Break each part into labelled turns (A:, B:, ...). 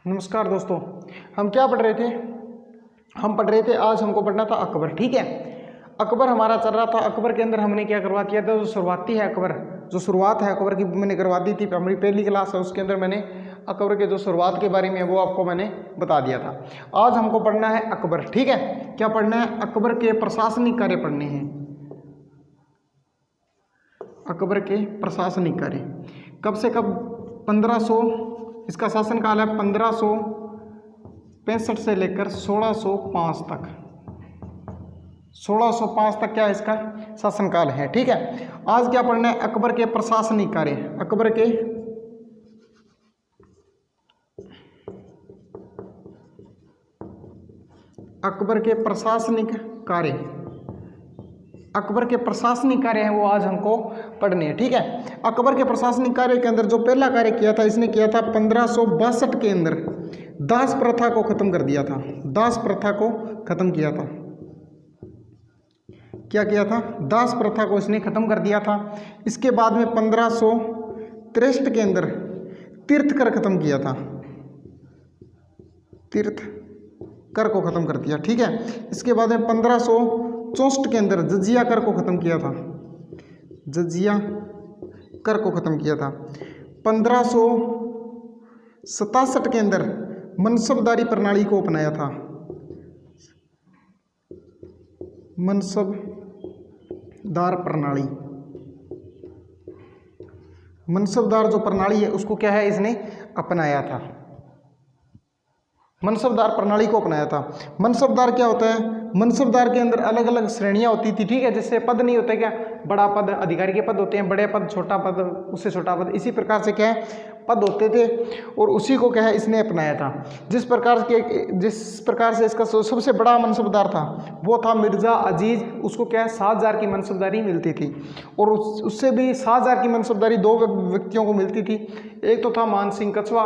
A: नमस्कार दोस्तों, हम क्या पढ़ रहे थे? हम पढ़ रहे थे, आज हमको पढ़ना था अकबर। ठीक है, अकबर हमारा चल रहा था। अकबर के अंदर हमने क्या करवा किया था? जो शुरुआती है अकबर, जो शुरुआत है अकबर की मैंने करवा दी थी। हमारी पहली क्लास है, उसके अंदर मैंने अकबर के जो शुरुआत के बारे में वो आपको मैंने बता दिया था। आज हमको पढ़ना है अकबर। ठीक है, क्या पढ़ना है? अकबर के प्रशासनिक कार्य पढ़ने हैं। अकबर के प्रशासनिक कार्य कब से कब? 1500, इसका शासनकाल है 1565 से लेकर 1605 तक। 1605 तक क्या इसका शासनकाल है। ठीक है, आज क्या पढ़ना है? अकबर के प्रशासनिक कार्य। अकबर के प्रशासनिक कार्य, अकबर के प्रशासनिक कार्य हैं वो आज हमको पढ़ने हैं। ठीक है, अकबर के प्रशासनिक कार्य के अंदर जो पहला कार्य किया था, इसने किया था 1562 के अंदर दास प्रथा को खत्म कर दिया था। दास प्रथा को खत्म किया था। क्या किया था? दास प्रथा को इसने खत्म कर दिया था। इसके बाद में 1563 के अंदर तीर्थ कर खत्म किया था। तीर्थ कर को खत्म कर दिया। ठीक है, इसके बाद में 1564 के अंदर जजिया कर को खत्म किया था। जजिया कर को खत्म किया था। 1567 के अंदर मनसबदारी प्रणाली को अपनाया था। मनसबदार प्रणाली, मनसबदार जो प्रणाली है उसको क्या है, इसने अपनाया था। मनसबदार प्रणाली को अपनाया था। मनसबदार क्या होता है? मनसबदार के अंदर अलग अलग श्रेणियां होती थी। ठीक है, जैसे पद नहीं होते क्या? बड़ा पद अधिकारी के पद होते हैं, बड़े पद, छोटा पद, उससे छोटा पद, इसी प्रकार से क्या है पद होते थे। और उसी को क्या है इसने अपनाया था। जिस प्रकार से इसका सबसे बड़ा मनसबदार था वो था मिर्ज़ा अजीज। उसको क्या है 7000 की मनसबदारी मिलती थी। और उससे भी 7000 की मनसबदारी दो व्यक्तियों को मिलती थी। एक तो था मान सिंह कछवा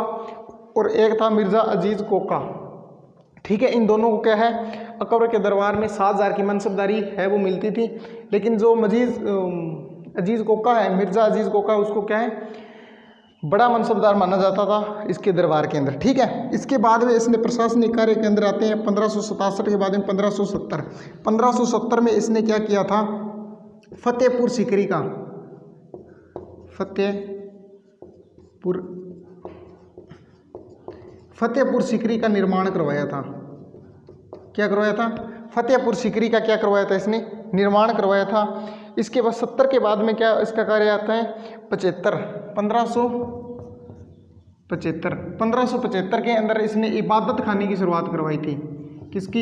A: और एक था मिर्ज़ा अजीज कोका। ठीक है, इन दोनों को क्या है अकबर के दरबार में 7000 की मनसबदारी है वो मिलती थी। लेकिन जो अजीज कोका है, मिर्ज़ा अजीज कोका, उसको क्या है बड़ा मनसबदार माना जाता था इसके दरबार के अंदर। ठीक है, इसके बाद में इसने प्रशासनिक कार्य के अंदर आते हैं 1567 के बाद में 1570 में इसने क्या किया था? फतेहपुर सीकरी का निर्माण करवाया था। क्या करवाया था? फतेहपुर सीकरी का क्या करवाया था? इसने निर्माण करवाया था। इसके बाद 70 के बाद में क्या इसका कार्य आता है? 1575 के अंदर इसने इबादत खाने की शुरुआत करवाई थी। किसकी?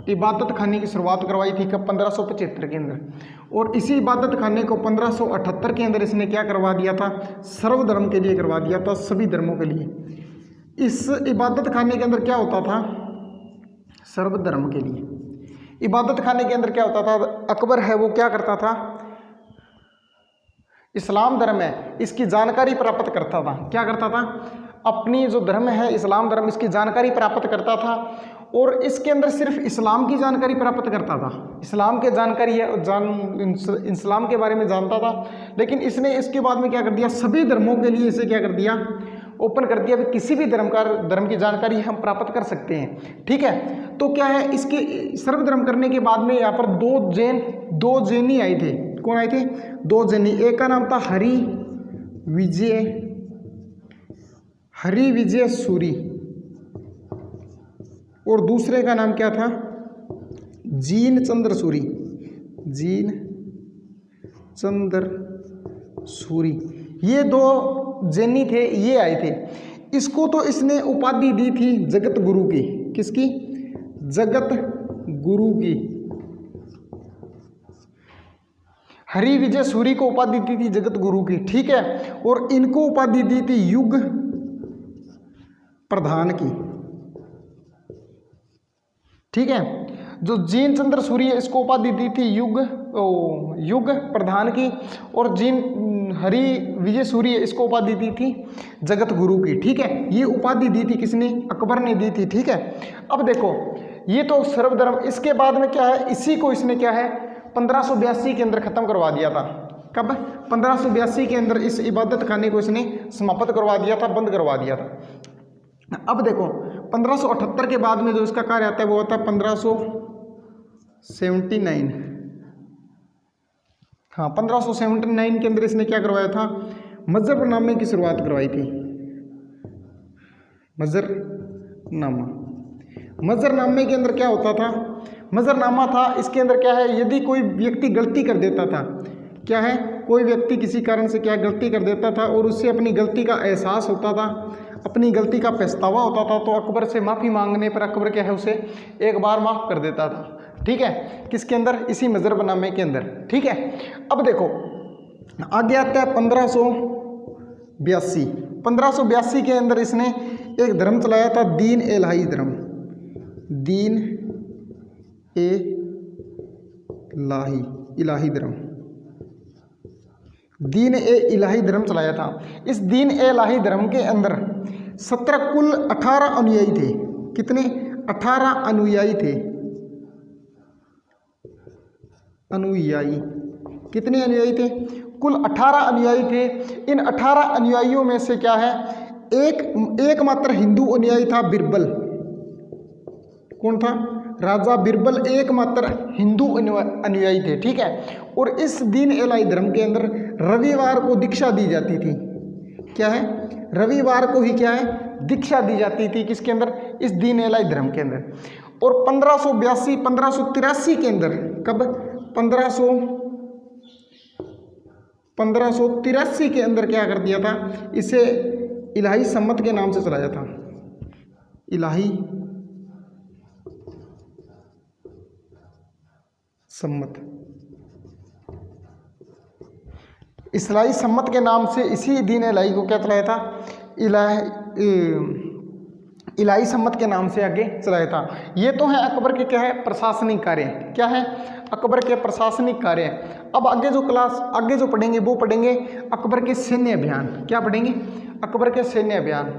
A: इबादत खाने की शुरुआत करवाई थी। कब? 1575 के अंदर। और इसी इबादत खाने को 1578 के अंदर इसने क्या करवा दिया था? सर्वधर्म के लिए करवा दिया था, सभी धर्मों के लिए। इस इबादत खाने के अंदर क्या होता था? सर्वधर्म के लिए। इबादत खाने के अंदर क्या होता था? अकबर है वो क्या करता था? इस्लाम धर्म है इसकी जानकारी प्राप्त करता था। क्या करता था? अपनी जो धर्म है इस्लाम धर्म, इसकी जानकारी प्राप्त करता था। और इसके अंदर सिर्फ इस्लाम की जानकारी प्राप्त करता था। इस्लाम के जानकारी है, इस्लाम के बारे में जानता था। लेकिन इसने इसके बाद में क्या कर दिया? सभी धर्मों के लिए इसे क्या कर दिया? ओपन कर दिया। किसी भी धर्म की जानकारी हम प्राप्त कर सकते हैं। ठीक है, तो क्या है इसके सर्वधर्म करने के बाद में यहाँ पर दो जैनी आए थे। कौन आए थे? 2 जैनी। एक का नाम था हरि विजय सूरी और दूसरे का नाम क्या था? जीन चंद्र सूरी। ये 2 जैनी थे, ये आए थे। इसको तो इसने उपाधि दी थी जगत गुरु की। किसकी? जगत गुरु की। हरि विजय सूरी को उपाधि दी थी जगत गुरु की। ठीक है, और इनको उपाधि दी थी युग प्रधान की। ठीक है, जो जीन चंद्र सूरी है इसको उपाधि दी थी युग प्रधान की। और हरि विजय सूरी है इसको उपाधि दी थी जगत गुरु की। ठीक है, ये उपाधि दी थी किसने? अकबर ने दी थी। ठीक है, अब देखो ये तो सर्वधर्म। इसके बाद में क्या है? इसी को इसने क्या है 1582 के अंदर खत्म करवा दिया था। कब? 1582 के अंदर इस इबादत खाने को इसने समाप्त करवा दिया था, बंद करवा दिया था। अब देखो 1578 के बाद में जो इसका कार्य आता है वो होता है 1579। हाँ, 1579 के अंदर इसने क्या करवाया था? मजहरनामे की शुरुआत करवाई थी। मजहरनामे के अंदर क्या होता था? मजहरनामा था, इसके अंदर क्या है, यदि कोई व्यक्ति गलती कर देता था, क्या है, कोई व्यक्ति किसी कारण से क्या गलती कर देता था और उससे अपनी गलती का एहसास होता था, अपनी गलती का पछतावा होता था, तो अकबर से माफ़ी मांगने पर अकबर क्या है उसे एक बार माफ़ कर देता था। ठीक है, किसके अंदर? इसी मजहरनामे के अंदर। ठीक है, अब देखो आगे आता है 1582। 1582 के अंदर इसने एक धर्म चलाया था, दीन ए इलाही धर्म। दीन ए इलाही धर्म, दीन ए इलाही धर्म चलाया था। इस दीन ए इलाही धर्म के अंदर 17 कुल 18 अनुयायी थे। कितने? 18 अनुयायी थे। अनुयायी कितने अनुयायी थे? कुल 18 अनुयायी थे। इन 18 अनुयायियों में से क्या है, एकमात्र हिंदू अनुयायी था बिरबल। कौन था? राजा बिरबल एकमात्र हिंदू अनुयायी थे। ठीक है, और इस दीन ए इलाही धर्म के अंदर रविवार को दीक्षा दी जाती थी। क्या है? रविवार को ही क्या है, दीक्षा दी जाती थी। किसके अंदर? इस दीन ए इलाही धर्म के अंदर। और 1583 के अंदर, कब? 1583 के अंदर क्या कर दिया था, इसे इलाही सम्मत के नाम से चलाया था। इलाही सम्मत, इलाही सम्मत के नाम से इसी दीन इलाही को क्या चलाया था? इलाही सम्मत के नाम से आगे चलाया था। ये तो है अकबर के क्या है, प्रशासनिक कार्य। क्या है? अकबर के प्रशासनिक कार्य। अब आगे जो पढ़ेंगे वो पढ़ेंगे अकबर के सैन्य अभियान। क्या पढ़ेंगे? अकबर के सैन्य अभियान।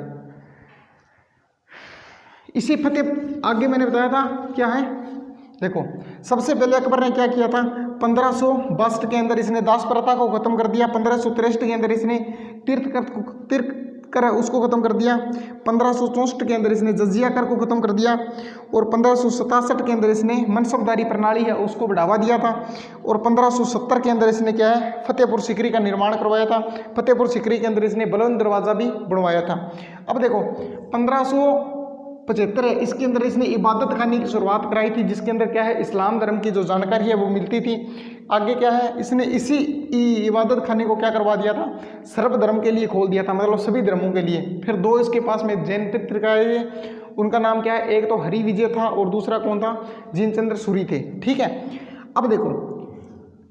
A: इसी फतेह आगे मैंने बताया था क्या है, देखो सबसे पहले अकबर ने क्या किया था, 1562 के अंदर इसने दास प्रथा को खत्म कर दिया। 1563 के अंदर इसने तीर्थ कर उसको खत्म कर दिया। 1564 के अंदर इसने जजिया कर को खत्म कर दिया। और 1567 के अंदर इसने मनसबदारी प्रणाली है उसको बढ़ावा दिया था। और 1570 के अंदर इसने क्या है, फतेहपुर सीकरी का निर्माण करवाया था। फतेहपुर सीकरी के अंदर इसने बुलंद दरवाज़ा भी बनवाया था। अब देखो 1575 है, इसके अंदर इसने इबादत खाने की शुरुआत कराई थी, जिसके अंदर क्या है, इस्लाम धर्म की जो जानकारी है वो मिलती थी। आगे क्या है, इसने इसी इबादत खाने को क्या करवा दिया था, सर्वधर्म के लिए खोल दिया था, मतलब सभी धर्मों के लिए। फिर दो इसके पास में जैन तीर्थंकर, उनका नाम क्या है, एक तो हरि विजय था और दूसरा कौन था, जिनचंद्र सूरी थे। ठीक है, अब देखो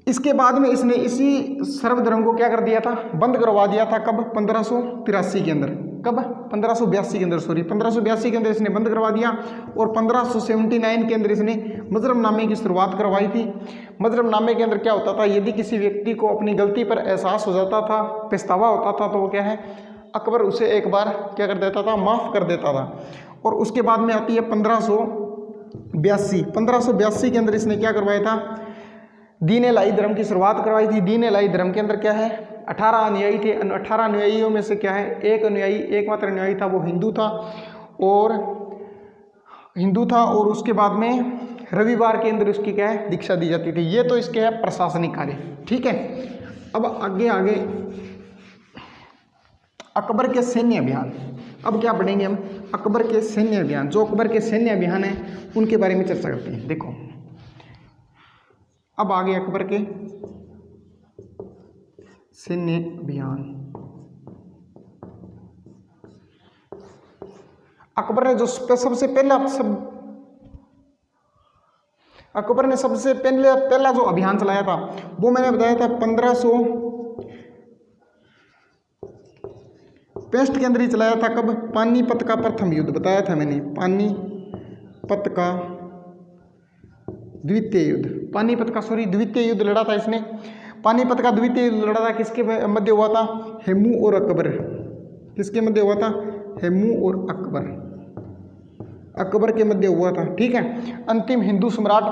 A: इसके बाद में इसने इसी सर्वधर्म को क्या कर दिया था, बंद करवा दिया था। कब? 1583 के अंदर। कब? 1582 के अंदर, सॉरी 1582 के अंदर इसने बंद करवा दिया। और 1579 के अंदर इसने मजहरनामे की शुरुआत करवाई थी। मजहरनामे के अंदर क्या होता था, यदि किसी व्यक्ति को अपनी गलती पर एहसास हो जाता था, पछतावा होता था, तो वो क्या है, अकबर उसे एक बार क्या कर देता था, माफ़ कर देता था। और उसके बाद में आती है 1582। 1582 के अंदर इसने क्या करवाया था, दीन इलाही धर्म की शुरुआत करवाई थी। दीन इलाही धर्म के अंदर क्या है, 18 अनुयायी थे। 18 अनुयायियों में से क्या है, एकमात्र अनुयायी था, वो हिंदू था। और उसके बाद में रविवार के अंदर उसकी क्या है, दीक्षा दी जाती थी। ये तो इसके है प्रशासनिक कार्य। ठीक है, अब आगे अकबर के सैन्य अभियान। अब क्या पढ़ेंगे हम, अकबर के सैन्य अभियान। जो अकबर के सैन्य अभियान है उनके बारे में चर्चा करते हैं। देखो अब आगे अकबर के सैन्य अभियान। अकबर ने जो सबसे पहला जो अभियान चलाया था वो मैंने बताया था 1565 के अंदर ही चलाया था। कब? पानीपत का प्रथम युद्ध बताया था मैंने, पानीपत का द्वितीय युद्ध लड़ा था इसने। पानीपत का द्वितीय युद्ध लड़ा था, किसके मध्य हुआ था, हेमू और अकबर। किसके मध्य हुआ था, हेमू और अकबर के मध्य हुआ था। ठीक है, अंतिम हिंदू सम्राट,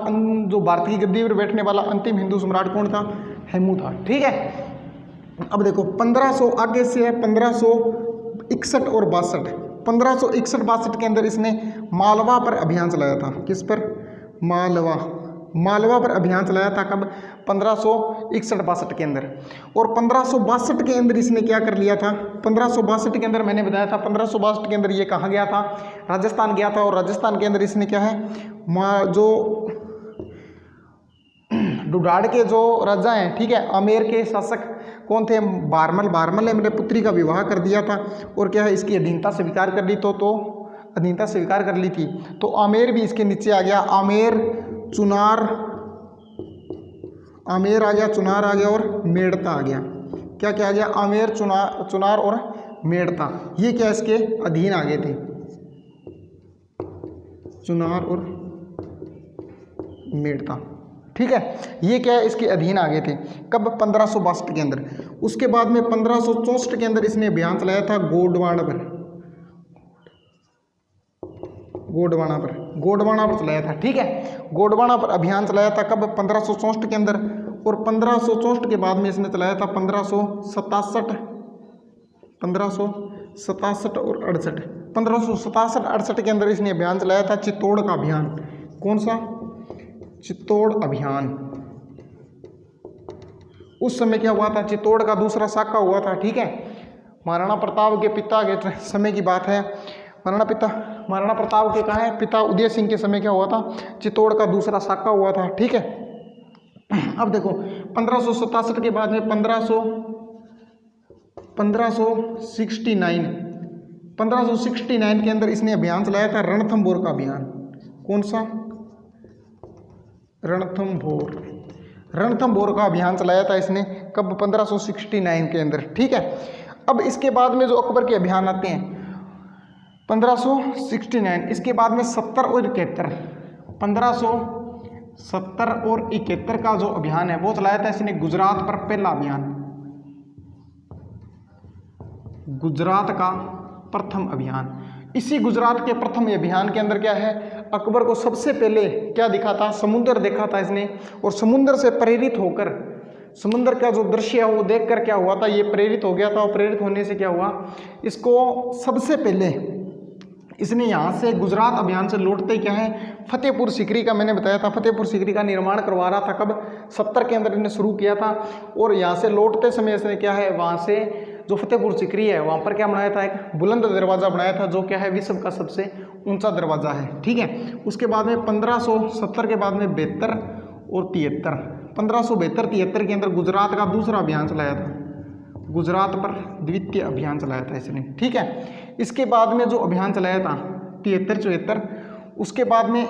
A: जो भारत की गद्दी पर बैठने वाला अंतिम हिंदू सम्राट कौन था, हेमू था। ठीक है, अब देखो 1500 आगे से है 1561 और 62। 1561-62 के अंदर इसने मालवा पर अभियान चलाया था। किस पर? मालवा पर अभियान चलाया था। कब? 1561-62 के अंदर। और 1562 के अंदर इसने क्या कर लिया था? 1562 के अंदर मैंने बताया था 1562 के अंदर ये कहाँ गया था? राजस्थान गया था। और राजस्थान के अंदर इसने क्या है, जो डुडाड़ के जो राजा हैं, ठीक है, आमेर के शासक कौन थे? बारमल ने मेरे पुत्री का विवाह कर दिया था और क्या है, इसकी अधीनता स्वीकार कर ली। तो अधीनता स्वीकार कर ली थी, तो आमेर भी इसके नीचे आ गया। आमेर आ गया, चुनार आ गया और मेड़ता आ गया। क्या क्या आ गया? आमेर, चुनार और मेड़ता, ये क्या इसके अधीन आ गए थे? चुनार और मेड़ता, ठीक है, ये क्या है, इसके अधीन आ गए थे। कब? 1562 के अंदर। उसके बाद में 1564 के अंदर इसने अभियान चलाया था गोडवाना पर चलाया था। ठीक है, गोडवाना पर अभियान चलाया था। कब? 1564 के अंदर। और 1564 के बाद में इसने चलाया था 1567 और 68। 1567-68 के अंदर इसने अभियान चलाया था चित्तौड़ का अभियान। कौन सा? चित्तौड़ अभियान। उस समय क्या हुआ था? चित्तौड़ का दूसरा साका हुआ था। ठीक है, महाराणा प्रताप के पिता के समय की बात है। महाराणा प्रताप के कहाँ है? पिता उदय सिंह के समय क्या हुआ था? चित्तौड़ का दूसरा साका हुआ था। ठीक है, अब देखो 1567 के बाद में 1569 के अंदर इसने अभियान चलाया था रणथंभौर का अभियान। कौन सा? रणथंभौर का अभियान चलाया था इसने। कब? 1569 के अंदर। ठीक है, अब इसके बाद में जो अकबर के अभियान आते हैं 1569, इसके बाद में 70 और 71, 1570 और 71 का जो अभियान है वो चलाया था इसने गुजरात पर। पहला अभियान, गुजरात का प्रथम अभियान। इसी गुजरात के प्रथम अभियान के अंदर क्या है, अकबर को सबसे पहले क्या दिखा था? समुद्र देखा था इसने। और समुद्र से प्रेरित होकर, समुद्र का जो दृश्य है वो देखकर क्या हुआ था, ये प्रेरित हो गया था। और प्रेरित होने से क्या हुआ, इसको सबसे पहले इसने यहाँ से गुजरात अभियान से लौटते क्या है, फतेहपुर सीकरी का, मैंने बताया था फतेहपुर सीकरी का निर्माण करवा रहा था। कब? 70 के अंदर इन्हें शुरू किया था। और यहाँ से लौटते समय इसने क्या है, वहाँ से जो फतेहपुर सीकरी है वहाँ पर क्या बनाया था? एक बुलंद दरवाज़ा बनाया था, जो क्या है विश्व का सबसे ऊंचा दरवाज़ा है। ठीक है, उसके बाद में 1570 के बाद में 72 और 73, 1572-73 के अंदर गुजरात का दूसरा अभियान चलाया था। गुजरात पर द्वितीय अभियान चलाया था इसने। ठीक है, इसके बाद में जो अभियान चलाया था 73-74, उसके बाद में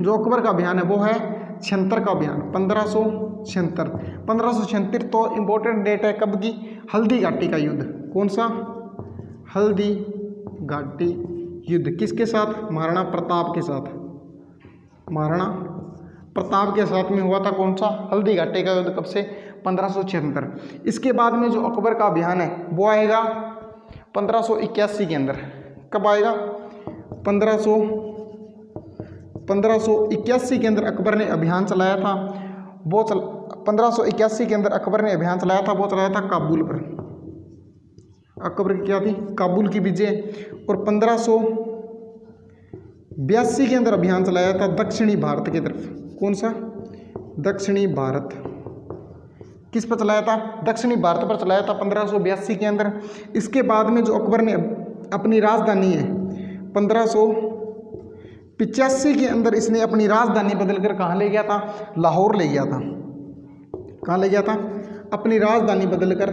A: जो अकबर का अभियान है वो है 76 का अभियान। 1576 तो इम्पोर्टेंट डेट है कब की? हल्दी घाटी का युद्ध। कौन सा? हल्दी घाटी युद्ध। किसके साथ? महाराणा प्रताप के साथ। महाराणा प्रताप के साथ में हुआ था। कौन सा? हल्दी घाटी का युद्ध। कब से? 1576। इसके बाद में जो अकबर का अभियान है वो आएगा 1581 के अंदर। कब आएगा? 1581 के अंदर अकबर ने अभियान चलाया था। 1581 के अंदर अकबर ने अभियान चलाया था, वो चलाया था काबुल पर। अकबर की क्या थी? काबुल की विजय। और 1582 के अंदर अभियान चलाया था दक्षिणी भारत की तरफ। कौन सा? दक्षिणी भारत। किस पर चलाया था? दक्षिणी भारत पर चलाया था 1582 के अंदर। इसके बाद में जो अकबर ने अपनी राजधानी है 1585 के अंदर इसने अपनी राजधानी बदलकर कहाँ ले गया था? लाहौर ले गया था। कहाँ ले गया था? अपनी राजधानी बदलकर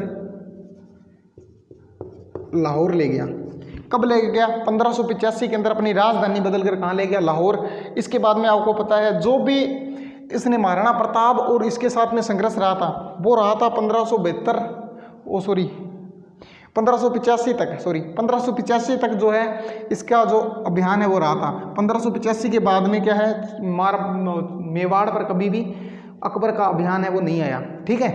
A: लाहौर ले गया। कब ले गया? 1585 के अंदर अपनी राजधानी बदलकर कहाँ ले गया? लाहौर। इसके बाद में आपको पता है जो भी इसने महाराणा प्रताप और इसके साथ में संघर्ष रहा था वो रहा था 1585 तक जो है इसका जो अभियान है वो रहा था। 1585 के बाद में क्या है, मेवाड़ पर कभी भी अकबर का अभियान है वो नहीं आया। ठीक है,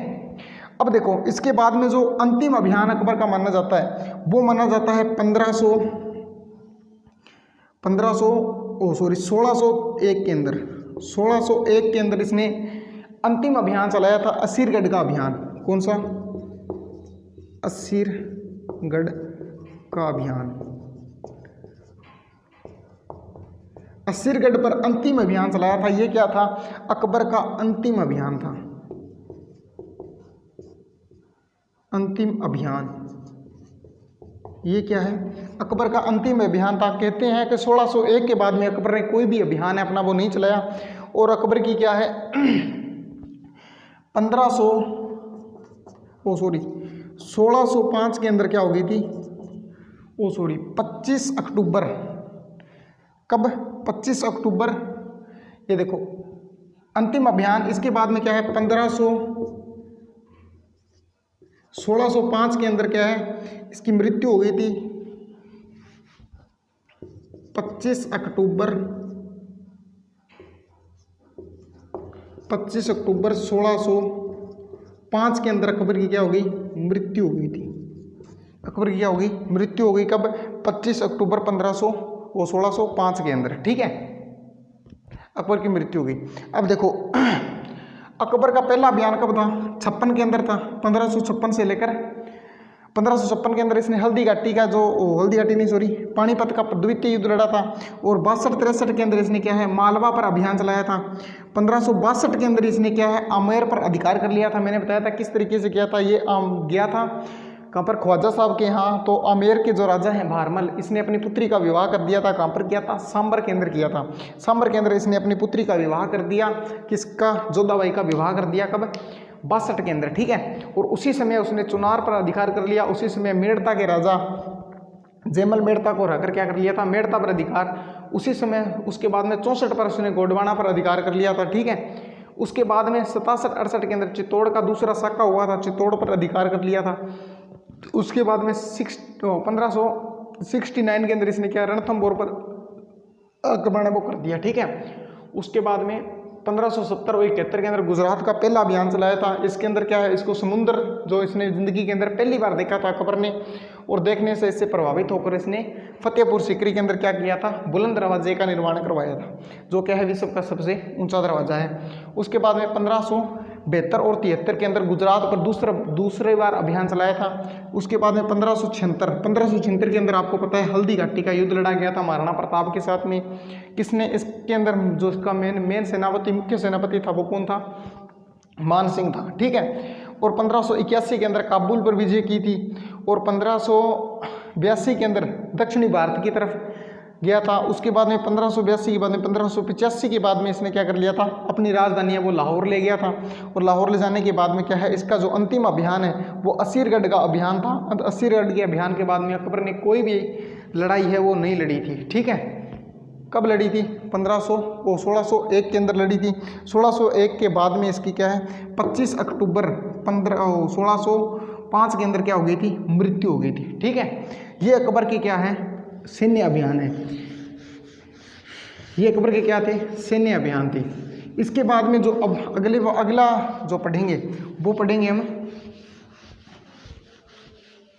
A: अब देखो इसके बाद में जो अंतिम अभियान अकबर का माना जाता है वो माना जाता है 1601 के अंदर। 1601 के अंदर इसने अंतिम अभियान चलाया था असीरगढ़ का अभियान। कौन सा? असीरगढ़ का अभियान। असीरगढ़ पर अंतिम अभियान चलाया था। ये क्या था? अकबर का अंतिम अभियान था। अंतिम अभियान ये क्या है? अकबर का अंतिम अभियान था। कहते हैं कि 1601 के बाद में अकबर ने कोई भी अभियान है अपना वो नहीं चलाया। और अकबर की क्या है 1605 के अंदर क्या हो गई थी? 25 अक्टूबर। कब? 25 अक्टूबर। ये देखो अंतिम अभियान। इसके बाद में क्या है 1605 के अंदर क्या है इसकी मृत्यु हो गई थी 25 अक्टूबर 1605 के अंदर अकबर की क्या हो गई? मृत्यु हो गई थी। अकबर की क्या हो गई? मृत्यु हो गई। कब? 25 अक्टूबर 1605 के अंदर। ठीक है, अकबर की मृत्यु हो गई। अब देखो अकबर का पहला अभियान कब था? 56 के अंदर था। 1556 से लेकर 1556 के अंदर इसने हल्दी घाटी का पानीपत का द्वितीय युद्ध लड़ा था। और 62-63 के अंदर इसने क्या है मालवा पर अभियान चलाया था। 1562 के अंदर इसने क्या है आमेर पर अधिकार कर लिया था। मैंने बताया था किस तरीके से किया था। ये गया था कहाँ पर? ख्वाजा साहब के यहाँ। तो आमेर के जो राजा हैं भारमल, इसने अपनी पुत्री का विवाह कर दिया था। कहाँ पर किया था? सांबर के अंदर किया था। सांबर के अंदर इसने अपनी पुत्री का विवाह कर दिया। किसका? जोधाबाई का विवाह कर दिया। कब? 62 के अंदर। ठीक है, और उसी समय उसने चुनार पर अधिकार कर लिया। उसी समय मेड़ता के राजा जयमल मेड़ता को हराकर क्या कर लिया था? मेड़ता पर अधिकार। उसी समय उसके बाद में 64 पर उसने गोंडवाना पर अधिकार कर लिया था। ठीक है, उसके बाद में 67-68 के अंदर चित्तौड़ का दूसरा साका हुआ था, चित्तौड़ पर अधिकार कर लिया था। उसके बाद में 1569 के अंदर इसने क्या रणथंभौर पर आक्रमण वो कर दिया। ठीक है, उसके बाद में 1570 और 71 के अंदर गुजरात का पहला अभियान चलाया था। इसके अंदर क्या है इसको समुद्र जो इसने ज़िंदगी के अंदर पहली बार देखा था अकबर ने, और देखने से इससे प्रभावित होकर इसने फतेहपुर सीकरी के अंदर क्या किया था? बुलंद दरवाजे का निर्माण करवाया था, जो क्या है विश्व का सबसे ऊंचा दरवाजा है। उसके बाद में 1572 और 73 के अंदर गुजरात पर दूसरे बार अभियान चलाया था। उसके बाद में 1576 के अंदर आपको पता है हल्दी घाटी का युद्ध लड़ा गया था महाराणा प्रताप के साथ में। किसने? इसके अंदर जो इसका मेन सेनापति मुख्य सेनापति था वो कौन था? मान सिंह था। ठीक है, और 1581 के अंदर काबुल पर विजय की थी। और 1582 के अंदर दक्षिणी भारत की तरफ गया था। उसके बाद में 1582 के बाद में 1585 के बाद में इसने क्या कर लिया था? अपनी राजधानी है वो लाहौर ले गया था। और लाहौर ले जाने के बाद में क्या है इसका जो अंतिम अभियान है वो असीरगढ़ का अभियान था। असीरगढ़ के अभियान के बाद में अकबर ने कोई भी लड़ाई है वो नहीं लड़ी थी। ठीक है, कब लड़ी थी? 1601 के अंदर लड़ी थी। 1601 के बाद में इसकी क्या है 25 अक्टूबर 1605 के अंदर क्या हो गई थी? मृत्यु हो गई थी। ठीक है, ये अकबर की क्या है सैन्य अभियान है। ये अकबर के क्या थे? सैन्य अभियान थे। इसके बाद में जो अब अगला जो पढ़ेंगे वो पढ़ेंगे हम।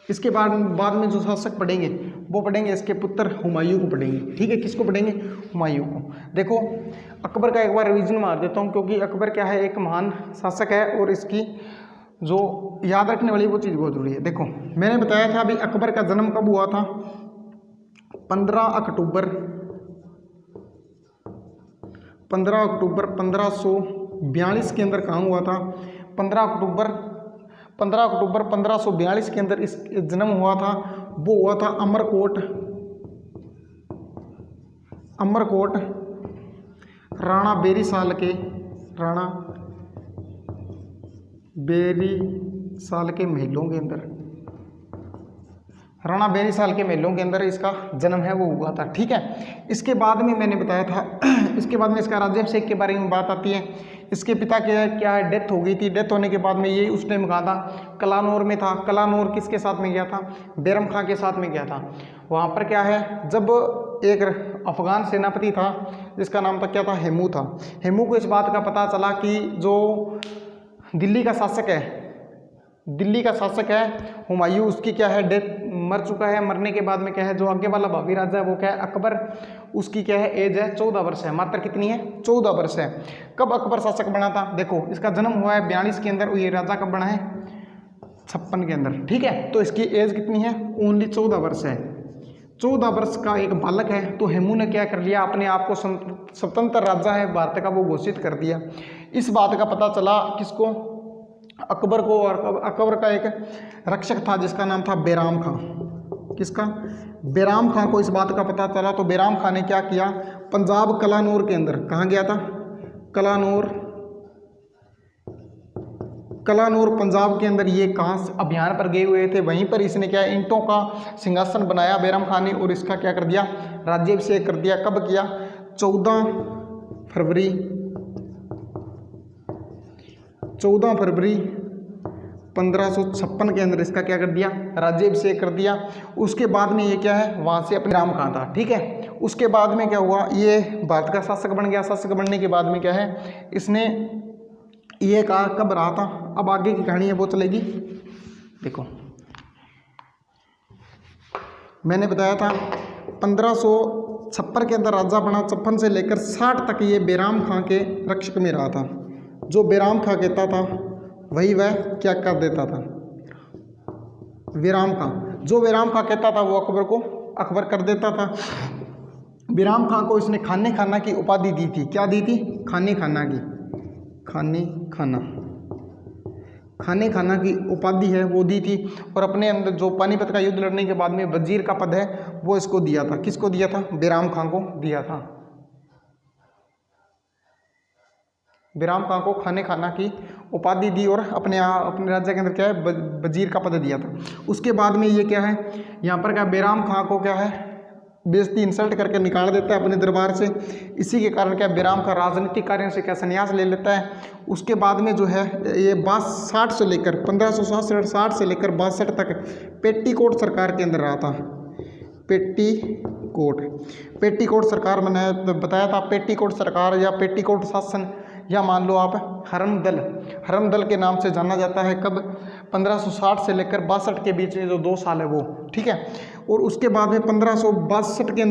A: इसके बाद में जो शासक पढ़ेंगे वो पढ़ेंगे इसके पुत्र हुमायूं को पढ़ेंगे। ठीक है, किसको पढ़ेंगे? हुमायूं को। देखो अकबर का एक बार रिवीजन मार देता हूँ, क्योंकि अकबर क्या है एक महान शासक है और इसकी जो याद रखने वाली वो चीज़ बहुत जरूरी है। देखो मैंने बताया था अभी अकबर का जन्म कब हुआ था? 15 अक्टूबर 1542 के अंदर कहाँ हुआ था? 15 अक्टूबर 1542 के अंदर इस जन्म हुआ था। वो हुआ था अमरकोट राणा बेरीसाल के महलों के अंदर। राणा बेरीसाल के महलों के अंदर इसका जन्म है वो हुआ था। ठीक है, इसके बाद में मैंने बताया था इसके बाद में इसका राज्याभिषेक के बारे में बात आती है। इसके पिता के क्या है डेथ हो गई थी। डेथ होने के बाद में ये उस टाइम कहा था कलानौर में था। कलानौर किसके साथ में गया था? बैरम खां के साथ में गया था। वहाँ पर क्या है जब एक अफगान सेनापति था जिसका नाम था क्या था? हेमू था। हेमू को इस बात का पता चला कि जो दिल्ली का शासक है हुमायूं, उसकी क्या है डेथ मर चुका है। मरने के बाद में क्या है, जो आगे वाला भावी राजा है वो क्या है, अकबर, उसकी क्या है एज है 14 वर्ष है, मात्र कितनी है 14 वर्ष है। कब अकबर शासक बना था, देखो इसका जन्म हुआ है 42 के अंदर, ये राजा कब बना है 56 के अंदर, ठीक है। तो इसकी एज कितनी है, ओनली 14 वर्ष है। 14 वर्ष का एक बालक है, तो हेमू ने क्या कर लिया, अपने आप को स्वतंत्र राजा है भारत का वो घोषित कर दिया। इस बात का पता चला किसको, अकबर को, और अकबर का एक रक्षक था जिसका नाम था बैराम खां। किसका, बैराम खां को इस बात का पता चला, तो बैराम खां ने क्या किया, पंजाब कलानौर के अंदर, कहाँ गया था, कलानौर पंजाब के अंदर, ये कहाँ अभियान पर गए हुए थे, वहीं पर इसने क्या ईंटों का सिंहासन बनाया बैराम खां ने, और इसका क्या कर दिया, राज्याभिषेक कर दिया। कब किया, 14 फरवरी 1556 के अंदर इसका क्या कर दिया, राज्याभिषेक कर दिया। उसके बाद में ये क्या है, वहाँ से अपने बैराम खां था, ठीक है। उसके बाद में क्या हुआ, ये भारत का शासक बन गया। शासक बनने के बाद में क्या है, इसने ये कहा कब रहा था, अब आगे की कहानी है वो चलेगी। देखो मैंने बताया था 1556 के अंदर राजा बना, 56 से लेकर 60 तक ये बैराम खां के रक्षक में रहा था। जो बैराम खां कहता था वही वह क्या कर देता था, बैराम खां, जो बैराम खां कहता था वो अकबर कर देता था। बैराम खां को इसने खाने खाना की उपाधि दी थी, क्या दी थी, खाने खाना की उपाधि है वो दी थी। और अपने अंदर जो पानीपत का युद्ध लड़ने के बाद में वजीर का पद है वो इसको दिया था, किसको दिया था, बैराम खां को दिया था। बैराम खां को खाने खाना की उपाधि दी और अपने राज्य के अंदर क्या है, वजीर का पद दिया था। उसके बाद में ये क्या है, यहाँ पर क्या बैराम खां को क्या है, बेइज्जती इंसल्ट करके निकाल देता है अपने दरबार से। इसी के कारण क्या बैराम खां राजनीतिक कार्यों से क्या संन्यास ले लेता है। उसके बाद में जो है ये 60 से लेकर 1560 से लेकर 62 तक पेटीकोट सरकार के अंदर रहा था। पेटीकोट सरकार मैंने बताया था, पेटीकोट सरकार या पेटीकोट शासन, या मान लो आप हरम दल के नाम से जाना जाता है। कब, 1560 से लेकर 62 के बीच में जो 2 साल है वो, ठीक है। और उसके बाद में 1562 के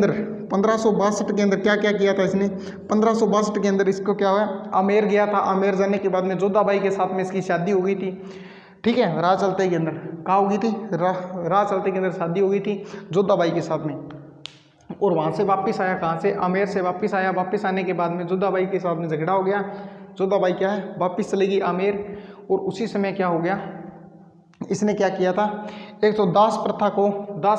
A: अंदर क्या क्या किया था इसने, 1562 के अंदर इसको क्या हुआ, आमेर गया था। आमेर जाने के बाद में जोधाबाई के साथ में इसकी शादी हो गई थी, ठीक है। राह चलते के अंदर कहाँ हो गई थी, राह चलते के अंदर शादी हो गई थी जोधाबाई के साथ में। और वहाँ से वापस आया, कहाँ से, आमेर से वापस आया। वापस आने के बाद में जोधाबाई के साथ में झगड़ा हो गया। जोधाबाई क्या है, वापस चलेगी आमेर। और उसी समय क्या हो गया, इसने क्या किया था, एक तो दास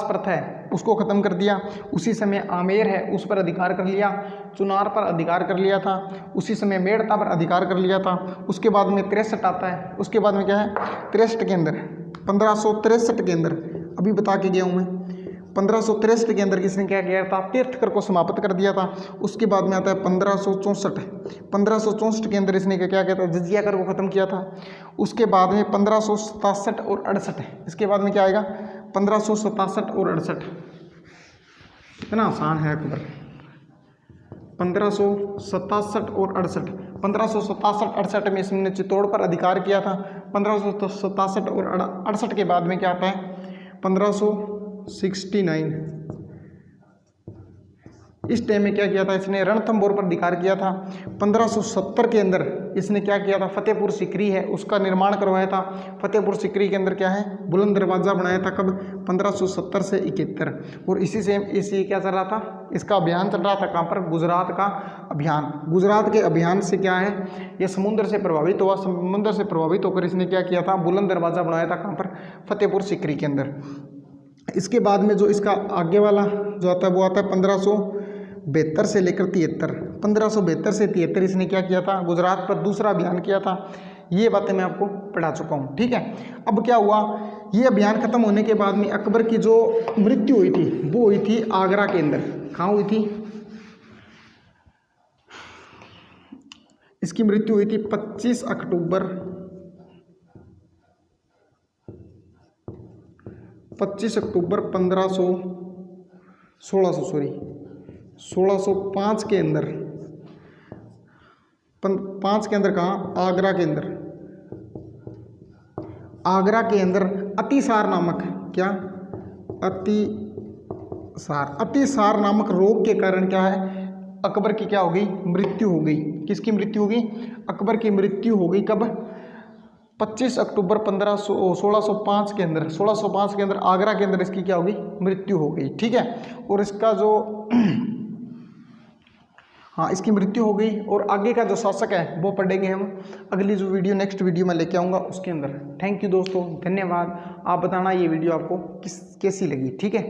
A: प्रथा है उसको ख़त्म कर दिया। उसी समय आमेर है उस पर अधिकार कर लिया, चुनार पर अधिकार कर लिया था, उसी समय मेड़ता पर अधिकार कर लिया था। उसके बाद में 63 आता है। उसके बाद में क्या है, 63 के अंदर 1563 के अंदर अभी बता के गया हूँ मैं, 1563 के अंदर किसने क्या किया था, तीर्थकर को समाप्त कर दिया था। उसके बाद में आता है 1564 के अंदर इसने क्या किया था, जजिया कर को ख़त्म किया था। उसके बाद में 1567 और 68, इसके बाद में क्या आएगा, 1567 और 68। इतना आसान है अकबर, 1567 और 68। 1567-68 में इसने चित्तौड़ पर अधिकार किया था। 1567 और 68 के बाद में क्या आता है, 1569, इस टाइम में क्या किया था इसने, रणथंभौर पर अधिकार किया था। 1570 के अंदर इसने क्या किया था, फतेहपुर सीकरी है उसका निर्माण करवाया था। फतेहपुर सीकरी के अंदर क्या है, बुलंद दरवाज़ा बनाया था। कब, 1570 से 71। और इसी क्या चल रहा था, इसका अभियान चल रहा था कहाँ पर, गुजरात का अभियान। गुजरात के अभियान से क्या है, ये समुद्र से प्रभावित हुआ। समुद्र से प्रभावित होकर इसने क्या किया था, बुलंद दरवाज़ा बनाया था कहाँ पर, फतेहपुर सीकरी के अंदर। इसके बाद में जो इसका आगे वाला जो आता है वो आता है 1572 से लेकर 73। 1572 से 73 इसने क्या किया था, गुजरात पर दूसरा अभियान किया था। ये बातें मैं आपको पढ़ा चुका हूँ, ठीक है। अब क्या हुआ, ये अभियान खत्म होने के बाद में अकबर की जो मृत्यु हुई थी वो हुई थी आगरा के अंदर। कहाँ हुई थी, इसकी मृत्यु हुई थी 25 अक्टूबर 1605 के अंदर। 5 के अंदर कहाँ, आगरा के अंदर। आगरा के अंदर अतिसार नामक, क्या, अतिसार नामक रोग के कारण क्या है, अकबर की क्या हो गई, मृत्यु हो गई। किसकी मृत्यु हो गई, अकबर की मृत्यु हो गई। कब, 25 अक्टूबर 1605 के अंदर, 1605 के अंदर आगरा के अंदर इसकी क्या होगी, मृत्यु हो गई। ठीक है, और इसका जो हाँ इसकी मृत्यु हो गई। और आगे का जो शासक है वो पढ़ेंगे हम अगली जो वीडियो, नेक्स्ट वीडियो में लेके आऊँगा उसके अंदर। थैंक यू दोस्तों, धन्यवाद। आप बताना ये वीडियो आपको कैसी लगी। ठीक है।